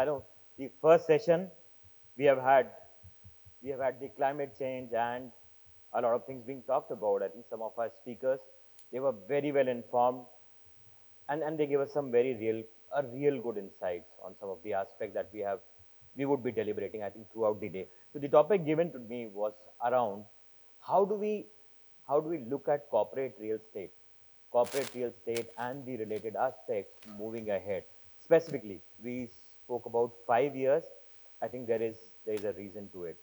I know the first session we have had, we have had the climate change and a lot of things being talked about. I think some of our speakers, they were very well informed and they gave us some very real good insights on some of the aspects that we would be deliberating, I think, throughout the day. So the topic given to me was around how do we, how do we look at corporate real estate and the related aspects moving ahead. Specifically, we spoke about 5 years. I think there is a reason to it.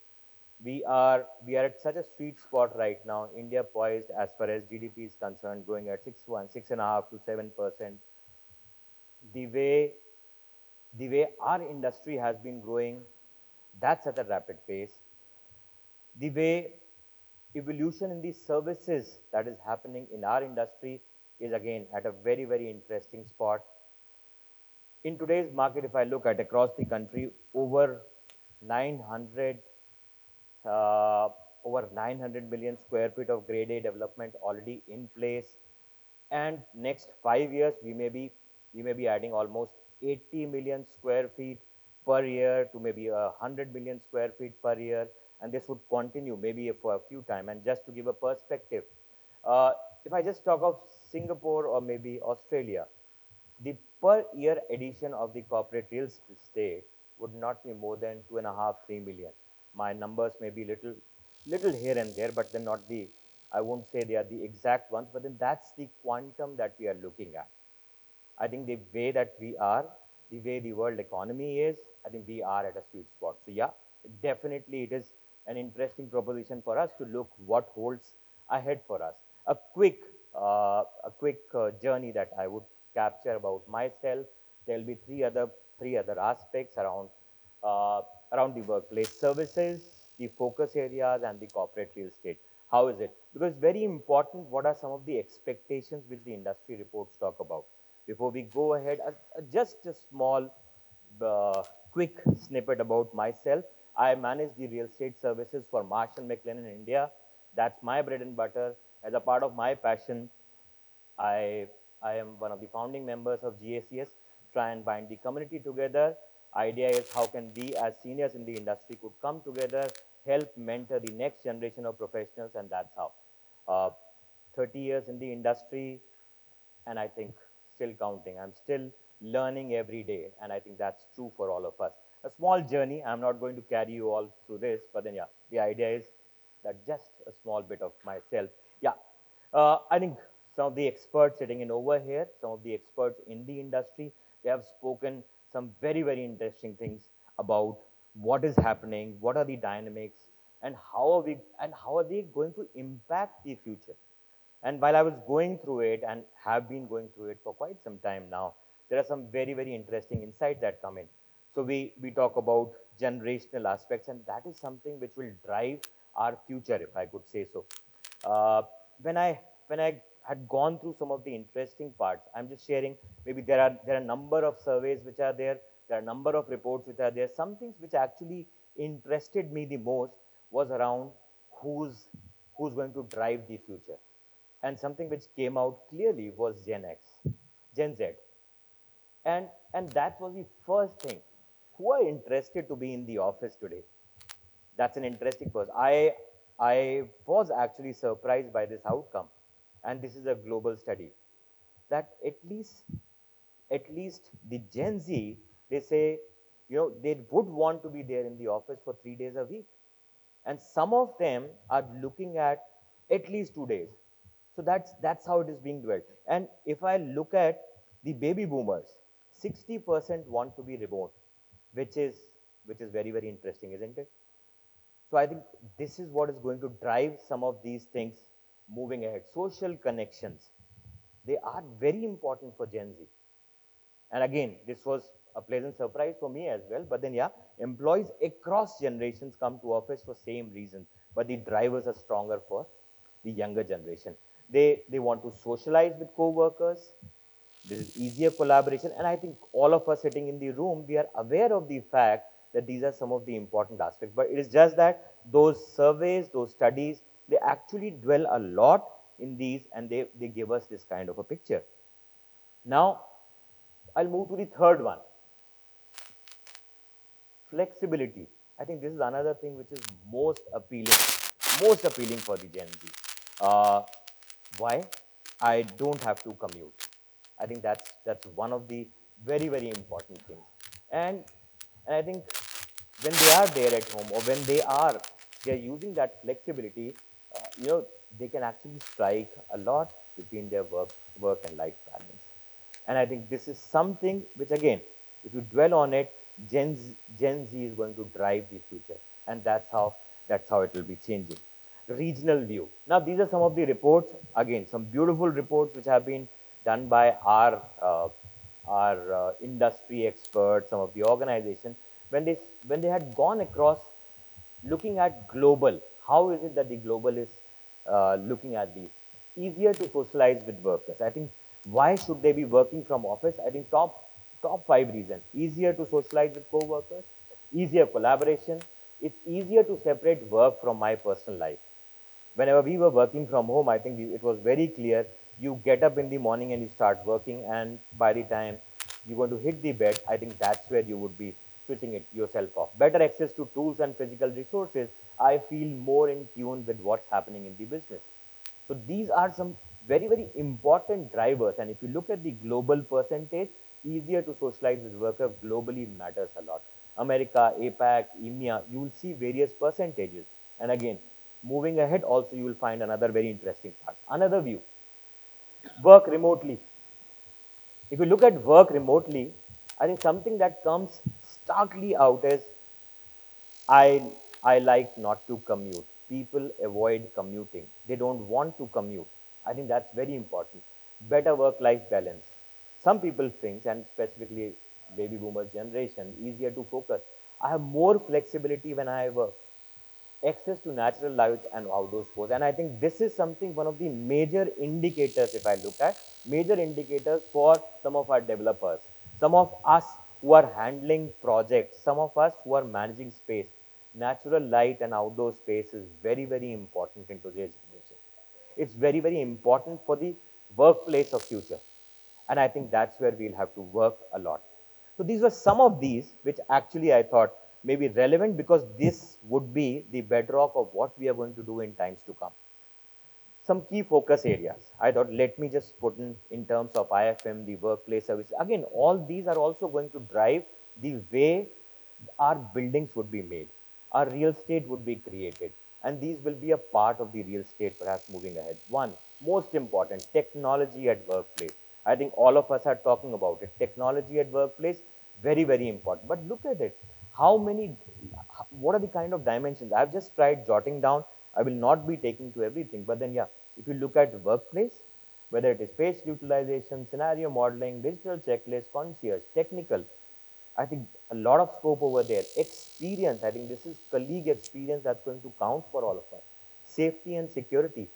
We are at such a sweet spot right now. India poised as far as GDP is concerned, growing at 6.5 to 7%. The way the way our industry has been growing, that's at a rapid pace. The way evolution in the services that is happening in our industry is again at a very interesting spot. In today's market, if I look at across the country, over 900 uh, over 900 million square feet of grade A development already in place. And next 5 years, we may be adding almost 80 million square feet per year to maybe 100 million square feet per year. And this would continue maybe for a few time. And just to give a perspective, uh, if I just talk of Singapore or maybe Australia, the per year addition of the corporate real estate would not be more than 2.5, 3 million. My numbers may be little here and there, but then not the, I won't say they are the exact ones, but then that's the quantum that we are looking at. I think the way that we are, the way the world economy is, I think we are at a sweet spot. So yeah, definitely it is an interesting proposition for us to look what holds ahead for us. A quick journey that I would capture about myself. There'll be three other aspects uh, around the workplace services, the focus areas, and the corporate real estate. How is it? Because very important, what are some of the expectations which the industry reports talk about? Before we go ahead, just a small, quick snippet about myself. I manage the real estate services for Marsh McLennan in India. That's my bread and butter. As a part of my passion, I, I am one of the founding members of GACS, try and bind the community together. Idea is how can we as seniors in the industry could come together, help mentor the next generation of professionals, and that's how. Uh, 30 years in the industry, and I think still counting. I'm still learning every day, and I think that's true for all of us. A small journey. I'm not going to carry you all through this, but then yeah, the idea is that just a small bit of myself. Yeah, I think some of the experts sitting in over here, some of the experts in the industry, they have spoken some very interesting things about what is happening, what are the dynamics, and how are they going to impact the future. And while I was going through it and have been going through it for quite some time now, there are some very interesting insights that come in. So we talk about generational aspects, and that is something which will drive our future, if I could say so. Uh, when I when I had gone through some of the interesting parts, I'm just sharing. Maybe there are a number of surveys which are there. There are a number of reports which are there. Some things which actually interested me the most was around who's who's going to drive the future. And something which came out clearly was Gen X, Gen Z. And that was the first thing. Who are interested to be in the office today? That's an interesting person. I was actually surprised by this outcome. And this is a global study. That at least the Gen Z, they say, they would want to be there in the office for 3 days a week. And some of them are looking at least 2 days. So that's how it is being dwelt. And if I look at the baby boomers, 60% want to be remote, which is very interesting, isn't it? So I think this is what is going to drive some of these things moving ahead. Social connections, they are very important for Gen Z. And again, this was a pleasant surprise for me as well. But then, yeah, employees across generations come to office for same reasons, but the drivers are stronger for the younger generation. They want to socialize with co-workers. This is easier collaboration, and I think all of us sitting in the room, we are aware of the fact that these are some of the important aspects. But it is just that those surveys, those studies, they actually dwell a lot in these, and they give us this kind of a picture. Now, I'll move to the third one. flexibility. I think this is another thing which is most appealing for the Gen Z. Why? I don't have to commute. I think that's one of the very important things. And and I think when they are there at home or when they're using that flexibility, you know, they can actually strike a lot between their work and life balance. And I think this is something which, again, if you dwell on it, Gen Z is going to drive the future, and that's how it will be changing. Regional view. Now, these are some of the reports. Again, some beautiful reports which have been done by our industry experts, some of the organizations, when they had gone across looking at global. How is it that the global is looking at these? Easier to socialize with workers. I think why should they be working from office? I think top five reasons. Easier to socialize with co-workers, easier collaboration. It's easier to separate work from my personal life. Whenever we were working from home, I think it was very clear. You get up in the morning and you start working, and by the time you're going to hit the bed, I think that's where you would be switching it yourself off. Better access to tools and physical resources. I feel more in tune with what's happening in the business. So these are some very important drivers. And if you look at the global percentage, easier to socialize with workers globally matters a lot. America, APAC, EMEA, you will see various percentages. And again, moving ahead, also you will find another very interesting part. Another view, work remotely. If you look at work remotely, I think something that comes starkly out is I, I like not to commute. People avoid commuting. They don't want to commute. I think that's very important. Better work-life balance. Some people think, and specifically baby boomer generation, easier to focus. I have more flexibility when I work, access to natural light and outdoor sports. And I think this is something, one of the major indicators, if I look at, major indicators for some of our developers, some of us who are handling projects, some of us who are managing space. Natural light and outdoor space is very important in today's generation. It's very important for the workplace of future. And I think that's where we'll have to work a lot. So these were some of these which actually I thought may be relevant, because this would be the bedrock of what we are going to do in times to come. Some key focus areas. I thought, let me just put in terms of IFM, the workplace service. Again, all these are also going to drive the way our buildings would be made, our real estate would be created, and these will be a part of the real estate perhaps moving ahead. One, most important, technology at workplace. I think all of us are talking about it. Technology at workplace, very important. But look at it. How many, what are the kind of dimensions? I've just tried jotting down. I will not be taking to everything, but then, yeah, if you look at the workplace, whether it is space utilization, scenario modeling, digital checklist, concierge, technical, I think a lot of scope over there. Experience, I think this is colleague experience that's going to count for all of us. Safety and security.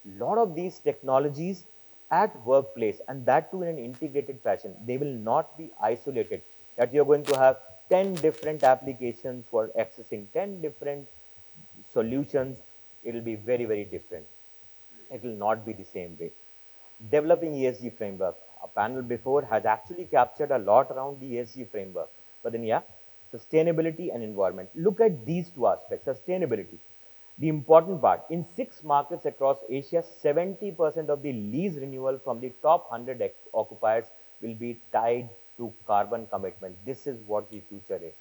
A lot of these technologies at workplace, and that too in an integrated fashion. They will not be isolated. That you're going to have 10 different applications for accessing 10 different solutions. It will be very different. It will not be the same way. Developing ESG framework. A panel before has actually captured a lot around the ESG framework. But then, yeah, sustainability and environment. Look at these two aspects. Sustainability, the important part. In 6 markets across Asia, 70% of the lease renewal from the top 100 occupiers will be tied to carbon commitment. This is what the future is.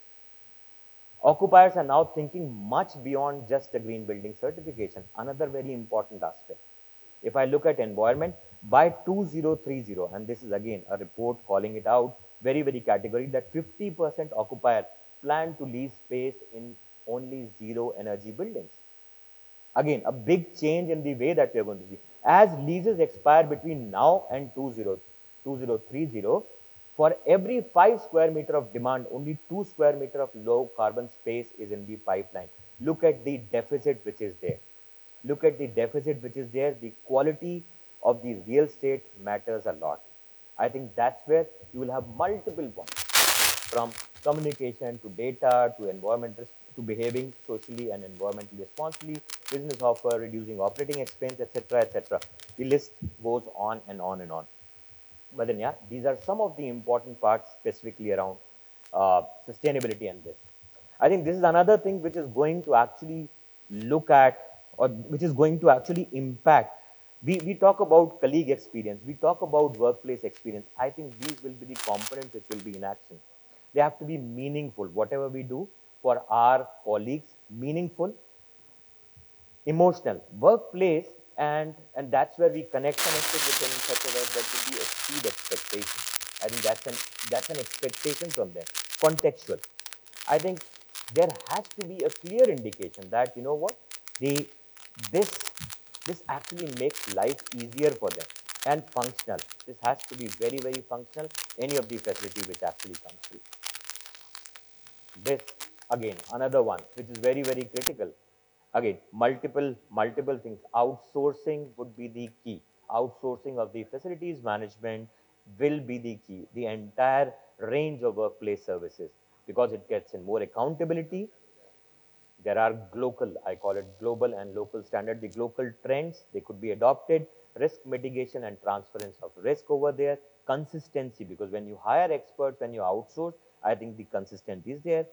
Occupiers are now thinking much beyond just a green building certification. Another very important aspect. If I look at environment, by 2030, and this is again a report calling it out, very category, that 50% occupier plan to lease space in only zero energy buildings. Again, a big change in the way that we are going to see. As leases expire between now and 2030, for every 5 square meter of demand, only 2 square meter of low carbon space is in the pipeline. Look at the deficit which is there. Look at the deficit which is there. The quality of the real estate matters a lot. I think that's where you will have multiple points, from communication to data to environment to behaving socially and environmentally responsibly, business offer, reducing operating expense, etc. The list goes on and on and on. But then, yeah, these are some of the important parts specifically around sustainability and this. I think this is another thing which is going to actually look at, or which is going to actually impact. We talk about colleague experience, we talk about workplace experience. I think these will be the components which will be in action. They have to be meaningful, whatever we do for our colleagues, meaningful, emotional, workplace, and that's where we connected with them in such a way that will be exceed expectation. I think that's an expectation from them. Contextual. I think there has to be a clear indication that, you know what, they this this actually makes life easier for them, and functional. This has to be very, very functional. Any of the facility which actually comes through. This, again, another one which is very, very critical. Again, multiple things. Outsourcing would be the key. Outsourcing of the facilities management will be the key. The entire range of workplace services, because it gets in more accountability. There are global, I call it global and local standard, the local trends, they could be adopted, risk mitigation and transference of risk over there, consistency, because when you hire experts, when you outsource, I think the consistency is there.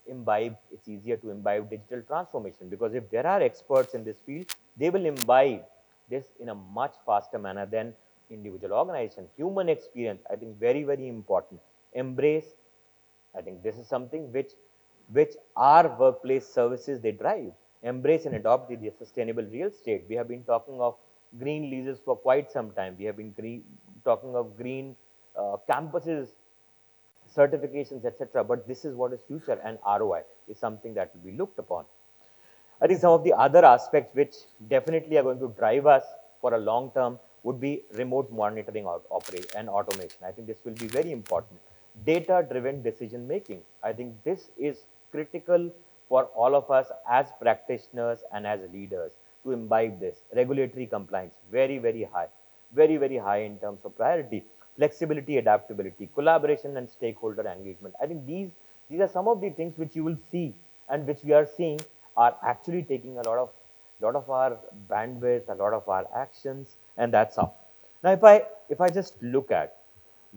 Imbibe, it's easier to imbibe digital transformation, because if there are experts in this field, they will imbibe this in a much faster manner than individual organization. Human experience, I think very, very important. Embrace, I think this is something which our workplace services they drive. Embrace and adopt the sustainable real estate. We have been talking of green leases for quite some time. We have been talking of green campuses, certifications, etc. But this is what is future, and ROI is something that will be looked upon. I think some of the other aspects which definitely are going to drive us for a long term would be remote monitoring and automation. I think this will be very important. Data driven decision making. I think this is critical for all of us as practitioners and as leaders to imbibe this. Regulatory compliance, very, very high in terms of priority. Flexibility, adaptability, collaboration, and stakeholder engagement. I think these are some of the things which you will see and which we are seeing are actually taking a lot of our bandwidth, a lot of our actions, and that's how. Now, if I just look at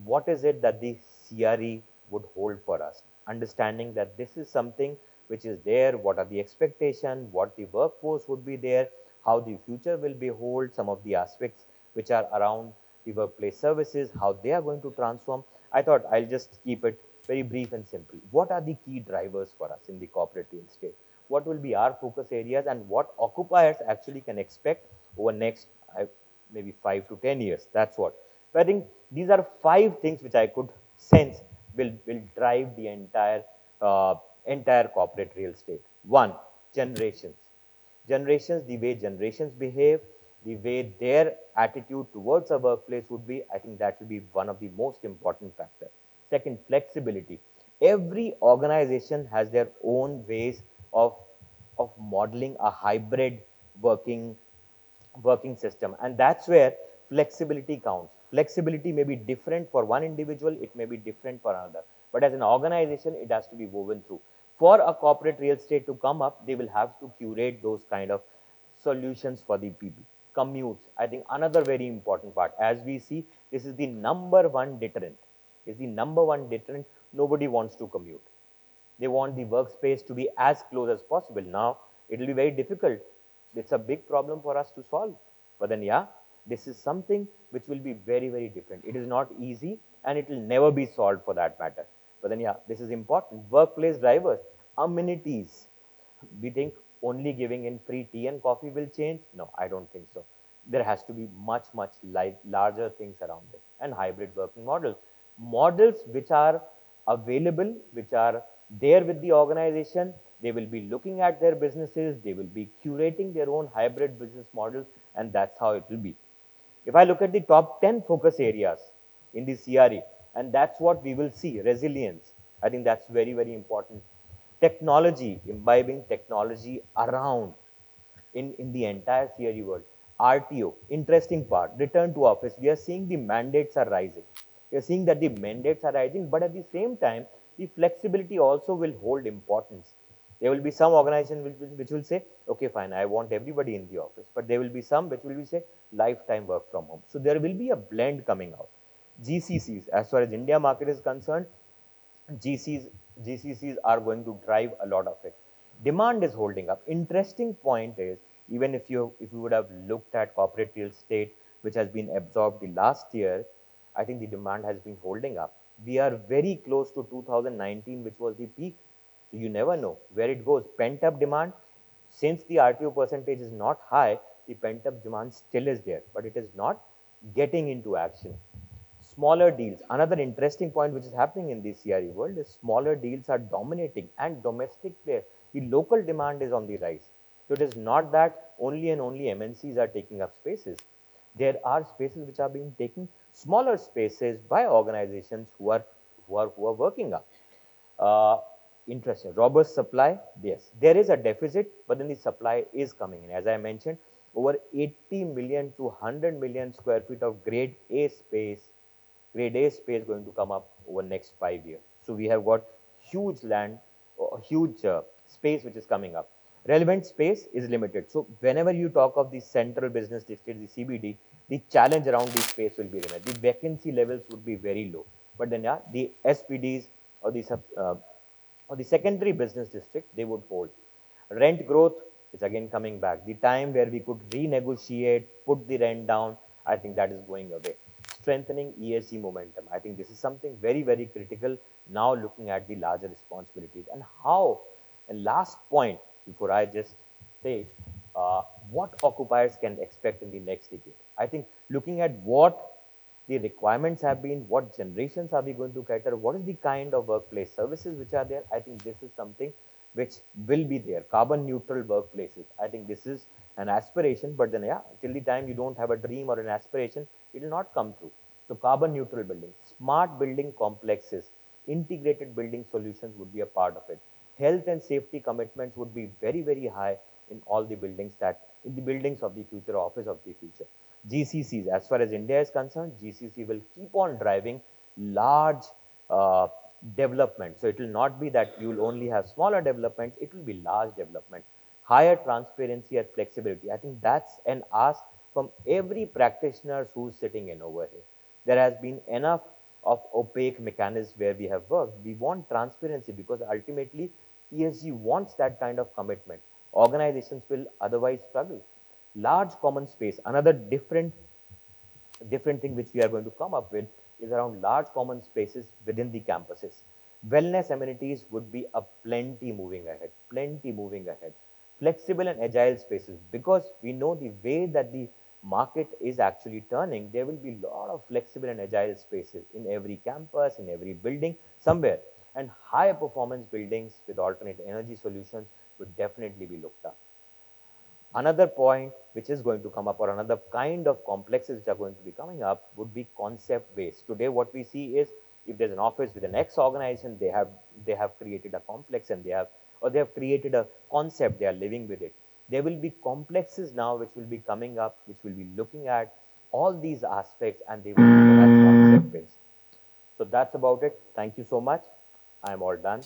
what is it that the CRE would hold for us, understanding that this is something which is there, what are the expectations, what the workforce would be there, how the future will be hold, some of the aspects which are around the workplace services, how they are going to transform. I thought I'll just keep it very brief and simple. What are the key drivers for us in the corporate real estate? What will be our focus areas, and what occupiers actually can expect over next maybe 5 to 10 years? That's what. So I think these are 5 things which I could sense will drive the entire corporate real estate. One, generations. Generations, the way generations behave, the way their attitude towards a workplace would be, I think that will be one of the most important factors. Second, flexibility. Every organization has their own ways of, of modeling a hybrid working working system, and that's where flexibility counts. Flexibility may be different for one individual, it may be different for another, but as an organization it has to be woven through. For a corporate real estate to come up, they will have to curate those kind of solutions for the people. Commutes, I think another very important part. As we see, this is the number one deterrent. Is the number one deterrent. Nobody wants to commute. They want the workspace to be as close as possible. Now, it will be very difficult. It's a big problem for us to solve. But then, yeah, this is something which will be very, very different. It is not easy, and it will never be solved for that matter. But then, yeah, this is important. Workplace drivers, amenities. We think only giving in free tea and coffee will change. No, I don't think so. There has to be much, larger things around it. And hybrid working models. Models which are available, which are there with the organization, they will be looking at their businesses, they will be curating their own hybrid business models, and that's how it will be. If I look at the top 10 focus areas in the CRE, and that's what we will see, resilience. I think that's very, very important. Technology, imbibing technology around in the entire CRE world. RTO, interesting part, return to office. We are seeing the mandates are rising. We are seeing that the mandates are rising, but at the same time, the flexibility also will hold importance. There will be some organizations which will say, okay, fine, I want everybody in the office, but there will be some which will be say lifetime work from home. So there will be a blend coming out. GCCs, as far as India market is concerned, GCs GCCs are going to drive a lot of it. Demand is holding up. Interesting point is, even if you would have looked at corporate real estate, which has been absorbed the last year, I think the demand has been holding up. We are very close to 2019, which was the peak. So you never know where it goes. Pent up demand, since the RTO percentage is not high, the pent up demand still is there, but it is not getting into action. Smaller deals. Another interesting point which is happening in the CRE world is smaller deals are dominating and domestic players. The local demand is on the rise. So it is not that only and only MNCs are taking up spaces. There are spaces which are being taken, smaller spaces by organizations who are working up. Uh, Interesting. Robust supply, yes. There is a deficit, but then the supply is coming in. As I mentioned, over 80 million to 100 million square feet of grade A space going to come up over next 5 years. So we have got huge land, huge space which is coming up. Relevant space is limited. So whenever you talk of the central business district, the CBD, the challenge around the space will be limited. The vacancy levels would be very low. But then, yeah, the SPDs or the secondary business district, they would hold. Rent growth is again coming back. The time where we could renegotiate, put the rent down, I think that is going away. Strengthening ESG momentum. I think this is something very, very critical now looking at the larger responsibilities and how, and last point before I just say, what occupiers can expect in the next decade. I think looking at what the requirements have been, what generations are we going to cater, what is the kind of workplace services which are there. I think this is something which will be there. Carbon neutral workplaces. I think this is an aspiration, but then, yeah, till the time you don't have a dream or an aspiration, it will not come through. So carbon neutral buildings, smart building complexes, integrated building solutions would be a part of it. Health and safety commitments would be very, very high in all the buildings in the buildings of the future, office of the future. GCCs, as far as India is concerned, GCC will keep on driving large uh, development. So it will not be that you will only have smaller developments, it will be large developments. Higher transparency and flexibility. I think that's an ask from every practitioner who's sitting in over here. There has been enough of opaque mechanisms where we have worked. We want transparency because ultimately ESG wants that kind of commitment. Organizations will otherwise struggle. Large common space, another different thing which we are going to come up with is around large common spaces within the campuses. Wellness amenities would be a plenty moving ahead. Flexible and agile spaces, because we know the way that the market is actually turning, there will be a lot of flexible and agile spaces in every campus, in every building, somewhere. And higher performance buildings with alternate energy solutions would definitely be looked at. Another point which is going to come up, or another kind of complexes which are going to be coming up, would be concept based. Today what we see is, if there's an office with an X organization, they have created a complex, and they have created a concept, they are living with it. There will be complexes now which will be coming up, which will be looking at all these aspects, and they will be as concept based. So that's about it. Thank you so much. I'm all done.